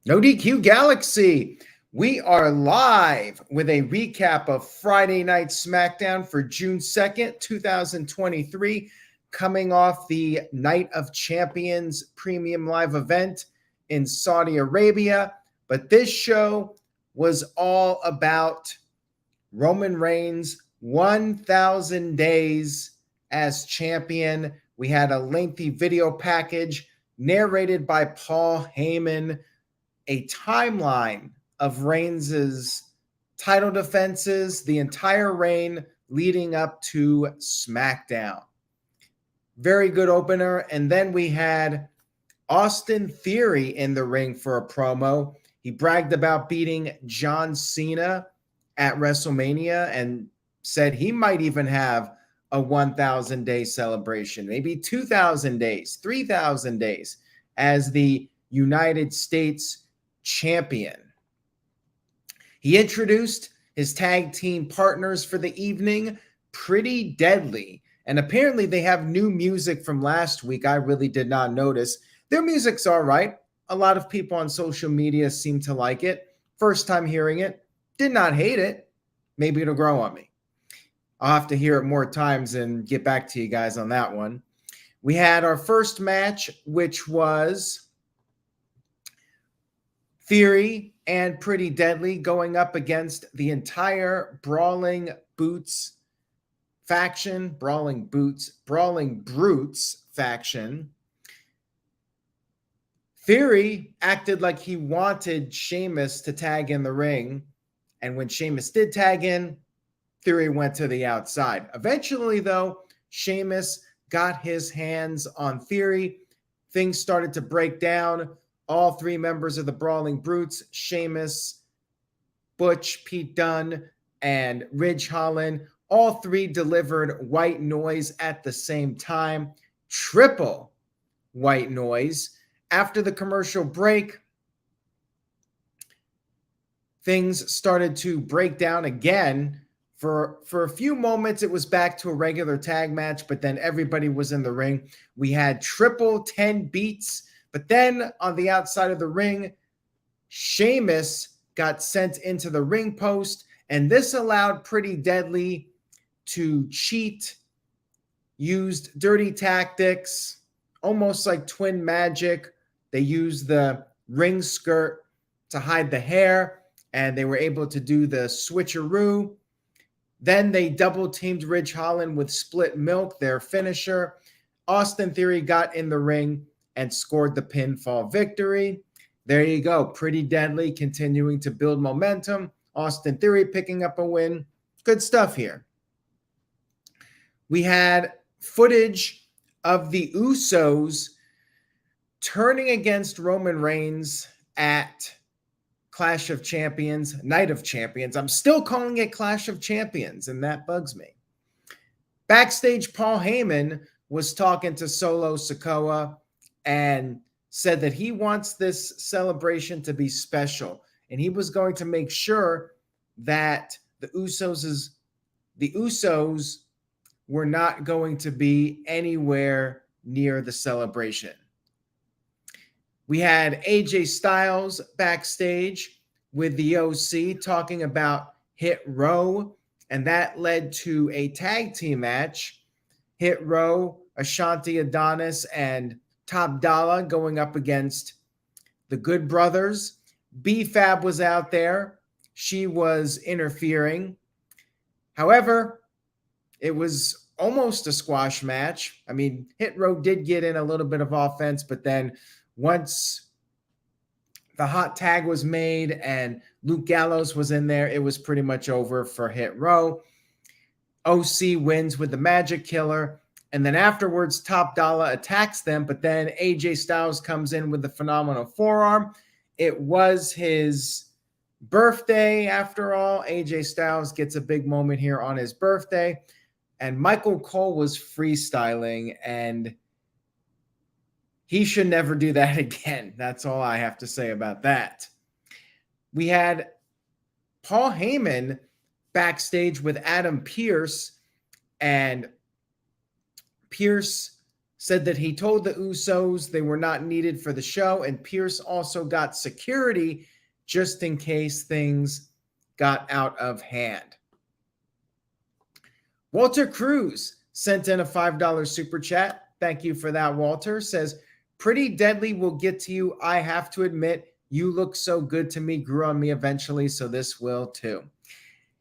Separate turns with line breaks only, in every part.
No DQ Galaxy. We are live with a recap of Friday Night Smackdown for June 2nd, 2023, coming off the Night of Champions premium live event in Saudi Arabia. But this show was all about Roman Reigns' 1,000 days as champion. We had a lengthy video package narrated by Paul Heyman, a timeline of Reigns' title defenses, the entire reign leading up to SmackDown. Very good opener. And then we had Austin Theory in the ring for a promo. He bragged about beating John Cena at WrestleMania and said he might even have a 1,000-day celebration, maybe 2,000 days, 3,000 days as the United States champion. He introduced his tag team partners for the evening, Pretty Deadly. And apparently they have new music from last week. I really did not notice. Their music's all right. A lot of people on social media seem to like it. First time hearing it. Did not hate it. Maybe it'll grow on me. I'll have to hear it more times and get back to you guys on that one. We had our first match, which was Theory and Pretty Deadly going up against the entire Brawling Brutes faction. Theory acted like he wanted Sheamus to tag in the ring. And when Sheamus did tag in, Theory went to the outside. Eventually, though, Sheamus got his hands on Theory. Things started to break down. All three members of the Brawling Brutes, Sheamus, Butch, Pete Dunne, and Ridge Holland, all three delivered white noise at the same time. Triple white noise. After the commercial break, things started to break down again. For a few moments, it was back to a regular tag match, but then everybody was in the ring. We had triple 10 beats. But then on the outside of the ring, Sheamus got sent into the ring post, and this allowed Pretty Deadly to cheat, used dirty tactics, almost like twin magic. They used the ring skirt to hide the hair, and they were able to do the switcheroo. Then they double-teamed Ridge Holland with Split Milk, their finisher. Austin Theory got in the ring and scored the pinfall victory. There you go. Pretty Deadly continuing to build momentum. Austin Theory picking up a win. Good stuff here. We had footage of the Usos turning against Roman Reigns at Clash of Champions, Night of Champions. I'm still calling it Clash of Champions, and that bugs me. Backstage, Paul Heyman was talking to Solo Sikoa and said that he wants this celebration to be special. And he was going to make sure that the Usos were not going to be anywhere near the celebration. We had AJ Styles backstage with the OC talking about Hit Row, and that led to a tag team match. Hit Row, Ashanti Adonis, and Top Dollar going up against the Good Brothers. B-Fab was out there. She was interfering. However, it was almost a squash match. I mean, Hit Row did get in a little bit of offense, but then once the hot tag was made and Luke Gallows was in there, it was pretty much over for Hit Row. OC wins with the Magic Killer. And then afterwards, Top Dollar attacks them, but then AJ Styles comes in with the phenomenal forearm. It was his birthday, after all. AJ Styles gets a big moment here on his birthday. And Michael Cole was freestyling, and he should never do that again. That's all I have to say about that. We had Paul Heyman backstage with Adam Pearce, and Pearce said that he told the Usos they were not needed for the show, and Pierce also got security just in case things got out of hand. Walter Cruz sent in a $5 super chat. Thank you for that, Walter. Says, Pretty Deadly will get to you. I have to admit, you look so good to me, grew on me eventually, so this will too.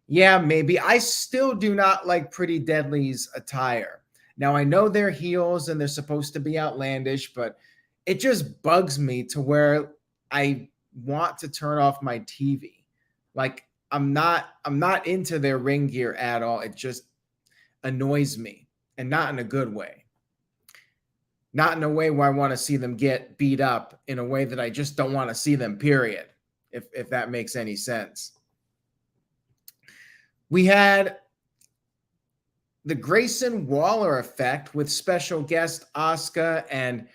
Yeah, maybe. I still do not like Pretty Deadly's attire. Now, I know they're heels and they're supposed to be outlandish, but it just bugs me to where I want to turn off my TV. Like, I'm not into their ring gear at all. It just annoys me, and not in a good way. Not in a way where I want to see them get beat up, in a way that I just don't want to see them, period, if that makes any sense. We had the Grayson Waller effect with special guest Asuka, and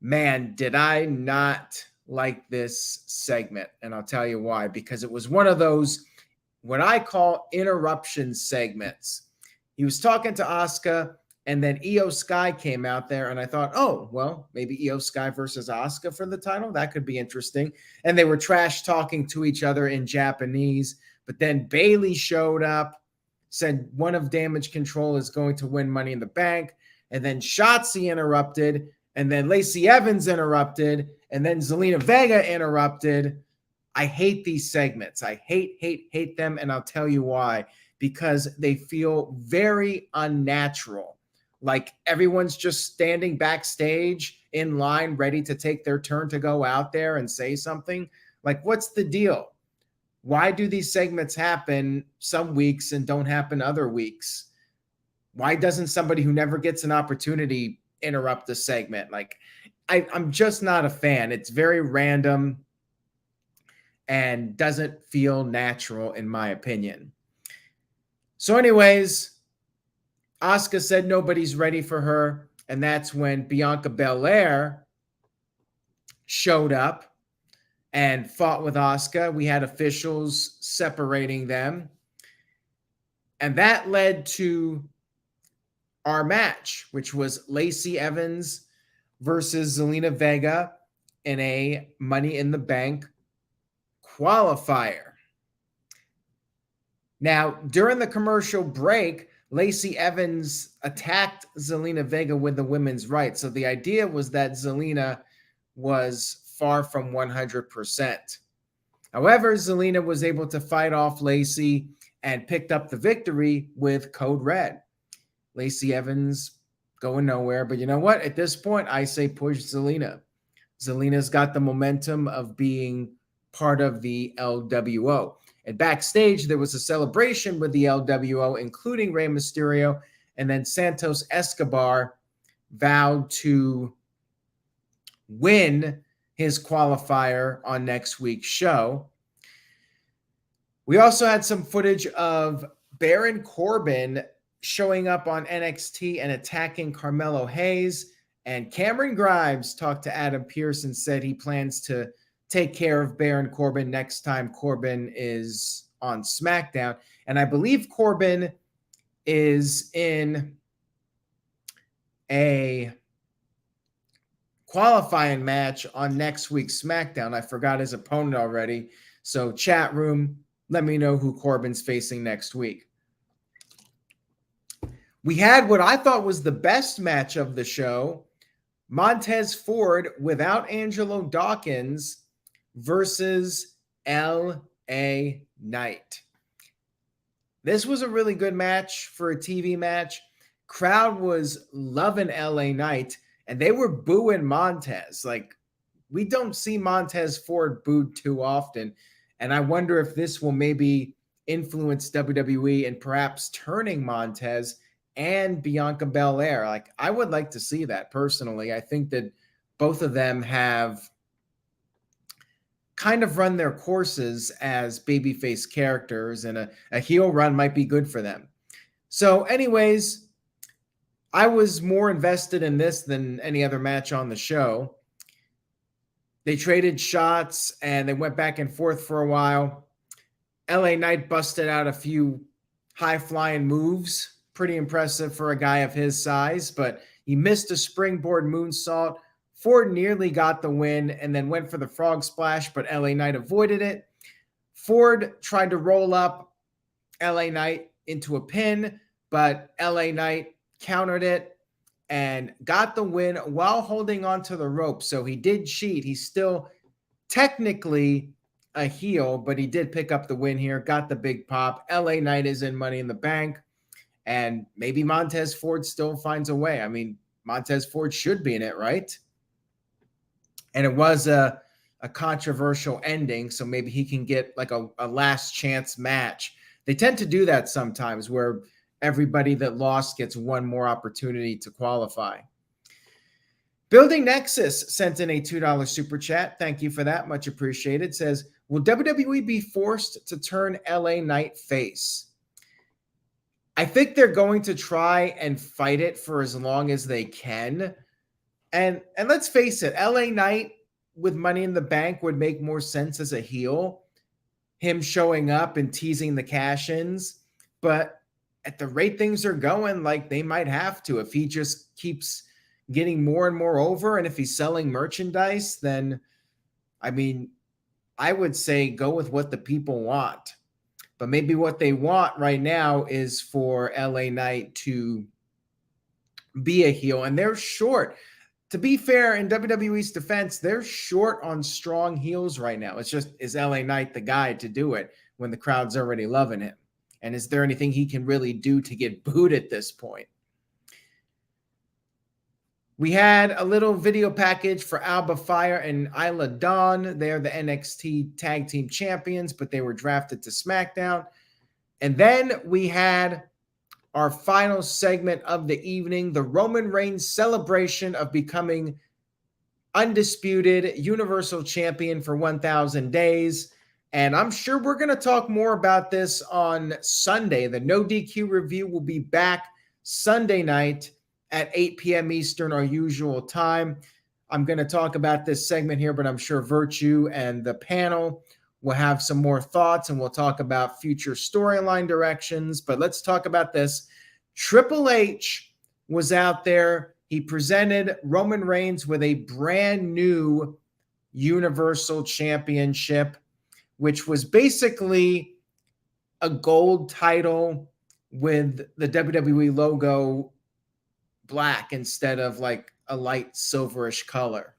man, did I not like this segment. And I'll tell you why, because it was one of those, what I call interruption segments. He was talking to Asuka, and then Io Sky came out there, and I thought, oh, well, maybe Io Sky versus Asuka for the title. That could be interesting. And they were trash talking to each other in Japanese. But then Bayley showed up, said one of Damage Control is going to win Money in the Bank. And then Shotzi interrupted. And then Lacey Evans interrupted. And then Zelina Vega interrupted. I hate these segments. I hate them. And I'll tell you why. Because they feel very unnatural. Like everyone's just standing backstage in line, ready to take their turn to go out there and say something. Like, what's the deal? Why do these segments happen some weeks and don't happen other weeks? Why doesn't somebody who never gets an opportunity interrupt the segment? Like, I'm just not a fan. It's very random and doesn't feel natural, in my opinion. So anyways, Asuka said nobody's ready for her, and that's when Bianca Belair showed up and fought with Asuka. We had officials separating them, and that led to our match, which was Lacey Evans versus Zelina Vega in a Money in the Bank qualifier. Now, during the commercial break, Lacey Evans attacked Zelina Vega with the women's right. So the idea was that Zelina was far from 100%. However, Zelina was able to fight off Lacey and picked up the victory with Code Red. Lacey Evans going nowhere. But you know what? At this point, I say push Zelina. Zelina's got the momentum of being part of the LWO. And backstage, there was a celebration with the LWO, including Rey Mysterio, and then Santos Escobar vowed to win his qualifier on next week's show. We also had some footage of Baron Corbin showing up on NXT and attacking Carmelo Hayes. And Cameron Grimes talked to Adam Pearce and said he plans to take care of Baron Corbin next time Corbin is on SmackDown. And I believe Corbin is in a qualifying match on next week's SmackDown. I forgot his opponent already. So chat room, let me know who Corbin's facing next week. We had what I thought was the best match of the show, Montez Ford without Angelo Dawkins versus L.A. Knight. This was a really good match for a TV match. Crowd was loving L.A. Knight, and they were booing Montez. Like, we don't see Montez Ford booed too often, and I wonder if this will maybe influence WWE and perhaps turning Montez and Bianca Belair. Like, I would like to see that personally. I think that both of them have kind of run their courses as babyface characters, and a heel run might be good for them. So anyways, I was more invested in this than any other match on the show. They traded shots and they went back and forth for a while. LA Knight busted out a few high-flying moves pretty impressive for a guy of his size, but he missed a springboard moonsault. Ford nearly got the win and then went for the frog splash, but LA Knight avoided it. Ford tried to roll up LA Knight into a pin, but LA Knight countered it and got the win while holding on to the rope. So he did cheat. He's still technically a heel, but he did pick up the win here, got the big pop. LA Knight is in Money in the Bank, and maybe Montez Ford still finds a way. I mean, Montez Ford should be in it, right? And it was a controversial ending, so maybe he can get like a last chance match. They tend to do that sometimes where everybody that lost gets one more opportunity to qualify. Building Nexus sent in a $2 super chat. Thank you for that. Much appreciated. Says, will WWE be forced to turn LA Knight face? I think they're going to try and fight it for as long as they can. And let's face it, LA Knight with Money in the Bank would make more sense as a heel. Him showing up and teasing the cash-ins. But at the rate things are going, like they might have to. If he just keeps getting more and more over, and if he's selling merchandise, then, I mean, I would say go with what the people want. But maybe what they want right now is for LA Knight to be a heel, and they're short. To be fair, in WWE's defense, they're short on strong heels right now. It's just, is LA Knight the guy to do it when the crowd's already loving him? And is there anything he can really do to get booed at this point? We had a little video package for Alba Fire and Isla Dawn. They're the NXT Tag Team Champions, but they were drafted to SmackDown. And then we had our final segment of the evening, the Roman Reigns celebration of becoming undisputed Universal Champion for 1,000 days. And I'm sure we're going to talk more about this on Sunday. The No DQ review will be back Sunday night at 8 p.m. Eastern, our usual time. I'm going to talk about this segment here, but I'm sure Virtue and the panel will have some more thoughts, and we'll talk about future storyline directions. But let's talk about this. Triple H was out there. He presented Roman Reigns with a brand new Universal Championship, which was basically a gold title with the WWE logo black instead of like a light silverish color.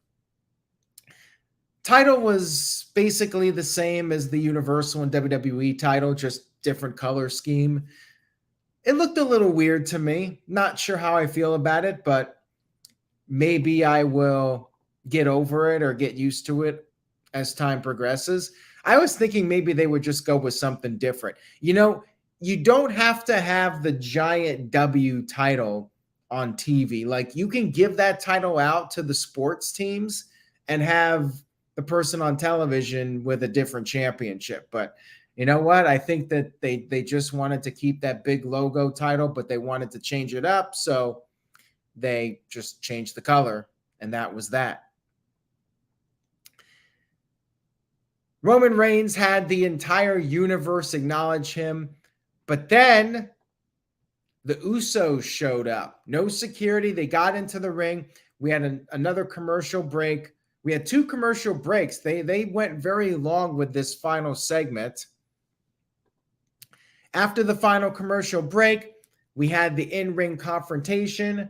Title was basically the same as the Universal and WWE title, just different color scheme. It looked a little weird to me. Not sure how I feel about it, but maybe I will get over it or get used to it as time progresses. I was thinking maybe they would just go with something different. You know, you don't have to have the giant W title on TV. Like, you can give that title out to the sports teams and have the person on television with a different championship. But you know what? I think that they just wanted to keep that big logo title, but they wanted to change it up. So they just changed the color, and that was that. Roman Reigns had the entire universe acknowledge him, but then the Usos showed up. No security. They got into the ring. We had another commercial break. We had two commercial breaks. They went very long with this final segment. After the final commercial break, we had the in-ring confrontation.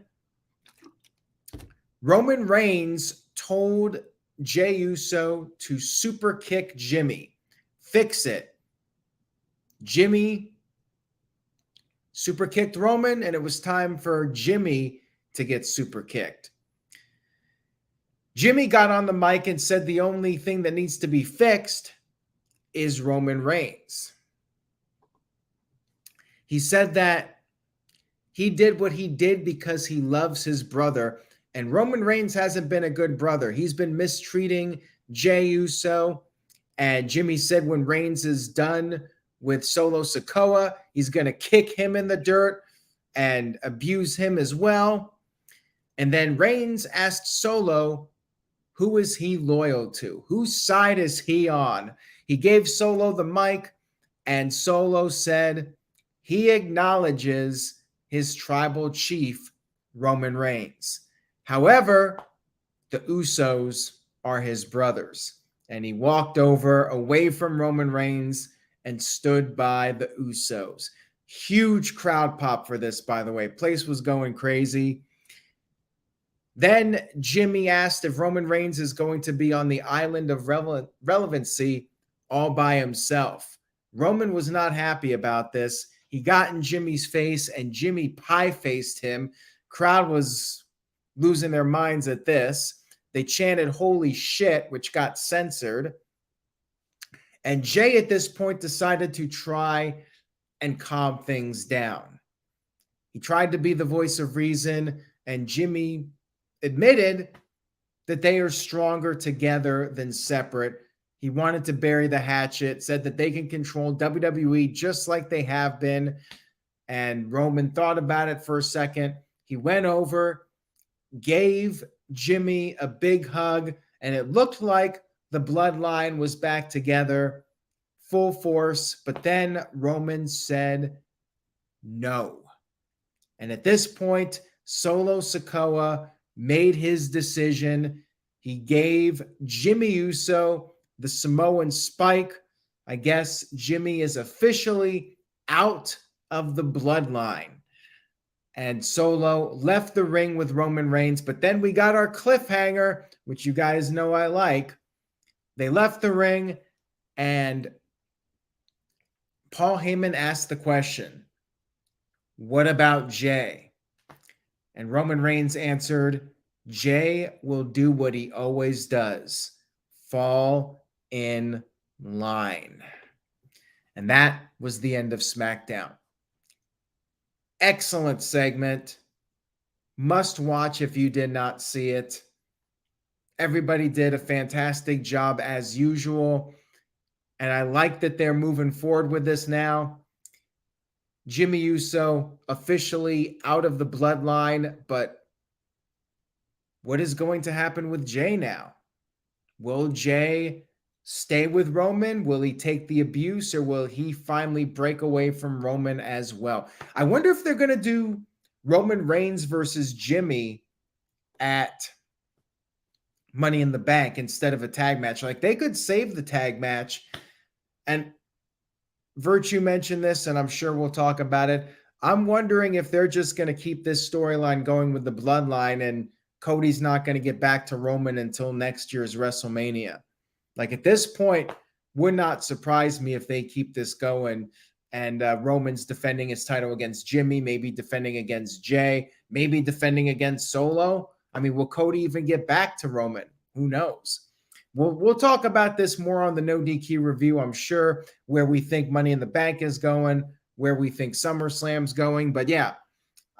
Roman Reigns told Jey Uso to super kick Jimmy. Fix it. Jimmy super kicked Roman, and it was time for Jimmy to get super kicked. Jimmy got on the mic and said the only thing that needs to be fixed is Roman Reigns. He said that he did what he did because he loves his brother, and Roman Reigns hasn't been a good brother. He's been mistreating Jey Uso, and Jimmy said when Reigns is done with Solo Sikoa, he's going to kick him in the dirt and abuse him as well. And then Reigns asked Solo, who is he loyal to? Whose side is he on? He gave Solo the mic, and Solo said he acknowledges his tribal chief, Roman Reigns. However, the Usos are his brothers. And he walked over away from Roman Reigns and stood by the Usos. Huge crowd pop for this, by the way. Place was going crazy. Then Jimmy asked if Roman Reigns is going to be on the island of relevancy all by himself. Roman was not happy about this. He got in Jimmy's face and Jimmy pie-faced him. Crowd was losing their minds at this. They chanted, "Holy shit," which got censored. And Jay at this point decided to try and calm things down. He tried to be the voice of reason, and Jimmy admitted that they are stronger together than separate. He wanted to bury the hatchet, said that they can control WWE just like they have been. And Roman thought about it for a second. He went over, gave Jimmy a big hug, and it looked like the Bloodline was back together, full force. But then Roman said no. And at this point, Solo Sikoa made his decision. He gave Jimmy Uso the Samoan spike. I guess Jimmy is officially out of the Bloodline. And Solo left the ring with Roman Reigns. But then we got our cliffhanger, which you guys know I like. They left the ring, and Paul Heyman asked the question, "What about Jay?" And Roman Reigns answered, "Jay will do what he always does, fall in line." And that was the end of SmackDown. Excellent segment. Must watch if you did not see it. Everybody did a fantastic job as usual. And I like that they're moving forward with this now. Jimmy Uso officially out of the Bloodline, but what is going to happen with Jay now? Will Jay stay with Roman? Will he take the abuse, or will he finally break away from Roman as well? I wonder if they're going to do Roman Reigns versus Jimmy at Money in the Bank instead of a tag match. Like, they could save the tag match. And Virtue mentioned this, and I'm sure we'll talk about it. I'm wondering if they're just going to keep this storyline going with the Bloodline, and Cody's not going to get back to Roman until next year's WrestleMania. Like, at this point, would not surprise me if they keep this going, and Roman's defending his title against Jimmy, maybe defending against Jay, maybe defending against Solo. I mean, will Cody even get back to Roman? Who knows? We'll talk about this more on the No DQ review, I'm sure, where we think Money in the Bank is going, where we think SummerSlam's going. But yeah,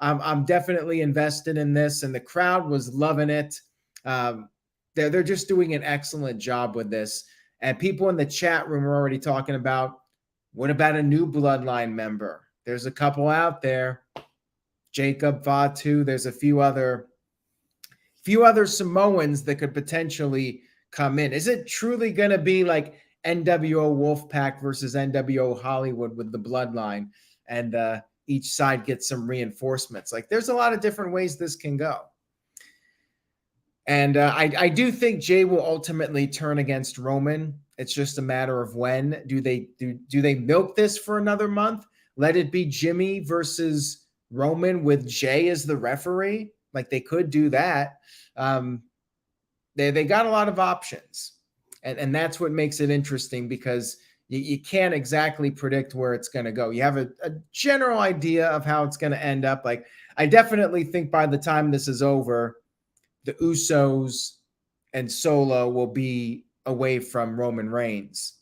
I'm definitely invested in this, and the crowd was loving it. They're just doing an excellent job with this. And people in the chat room are already talking about, what about a new Bloodline member? There's a couple out there. Jacob Fatu. There's a few other Samoans that could potentially come in. Is it truly going to be like NWO Wolfpack versus NWO Hollywood with the Bloodline, and each side gets some reinforcements? Like, there's a lot of different ways this can go. And I do think Jay will ultimately turn against Roman. It's just a matter of when. Do they milk this for another month? Let it be Jimmy versus Roman with Jay as the referee? Like, they could do that. They got a lot of options. And that's what makes it interesting, because you can't exactly predict where it's going to go. You have a general idea of how it's going to end up. Like, I definitely think by the time this is over, the Usos and Solo will be away from Roman Reigns.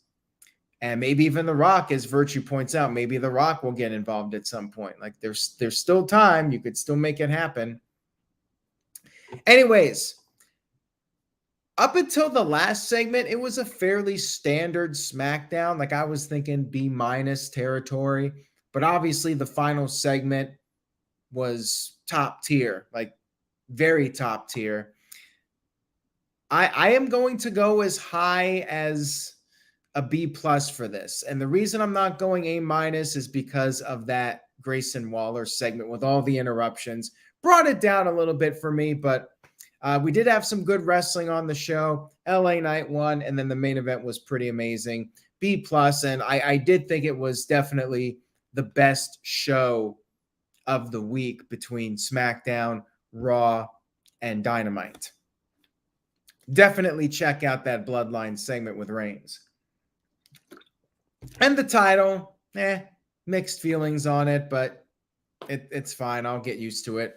And maybe even The Rock, as Virtue points out, maybe The Rock will get involved at some point. Like, there's still time. You could still make it happen. Anyways, up until the last segment, it was a fairly standard SmackDown. Like, I was thinking B- territory. But obviously, the final segment was top tier. Like, very top tier. I am going to go as high as a B+ for this. And the reason I'm not going A- is because of that Grayson Waller segment with all the interruptions. Brought it down a little bit for me, but we did have some good wrestling on the show. LA Knight won, and then the main event was pretty amazing. B+, and I did think it was definitely the best show of the week between SmackDown, Raw, and Dynamite. Definitely check out that Bloodline segment with Reigns. And the title, mixed feelings on it, but it's fine. I'll get used to it.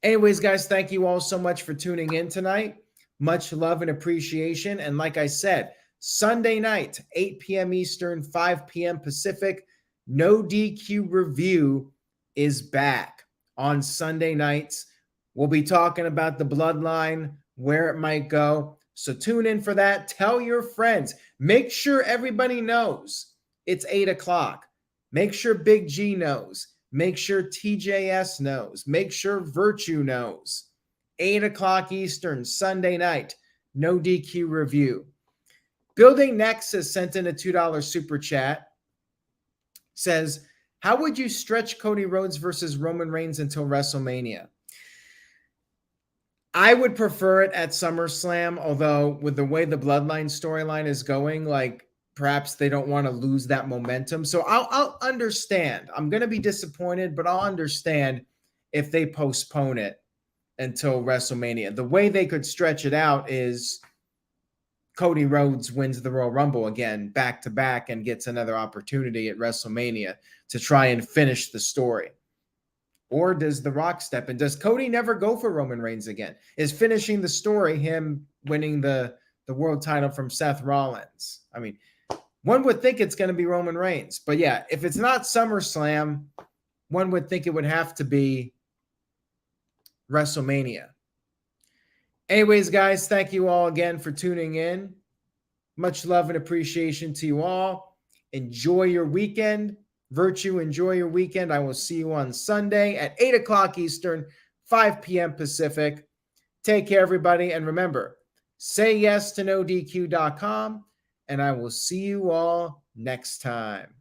Anyways, guys, thank you all so much for tuning in tonight. Much love and appreciation. And like I said, Sunday night, 8 p.m. Eastern, 5 p.m. Pacific, No DQ Review is back on Sunday nights. We'll be talking about the Bloodline, where it might go. So tune in for that. Tell your friends. Make sure everybody knows it's 8 o'clock. Make sure Big G knows. Make sure TJS knows. Make sure Virtue knows. 8 o'clock Eastern, Sunday night, No DQ Review. Building Nexus sent in a $2 super chat. Says, how would you stretch Cody Rhodes versus Roman Reigns until WrestleMania? I would prefer it at SummerSlam, although with the way the Bloodline storyline is going, like perhaps they don't want to lose that momentum. So I'll understand. I'm going to be disappointed, but I'll understand if they postpone it until WrestleMania. The way they could stretch it out is Cody Rhodes wins the Royal Rumble again, back to back, and gets another opportunity at WrestleMania to try and finish the story. Or does The Rock step in? Does Cody never go for Roman Reigns again? Is finishing the story him winning the world title from Seth Rollins? I mean, one would think it's going to be Roman Reigns. But yeah, if it's not SummerSlam, one would think it would have to be WrestleMania. Anyways, guys, thank you all again for tuning in. Much love and appreciation to you all. Enjoy your weekend. Virtue, enjoy your weekend. I will see you on Sunday at 8 o'clock Eastern, 5 p.m. Pacific. Take care, everybody. And remember, say yes to NoDQ.com, and I will see you all next time.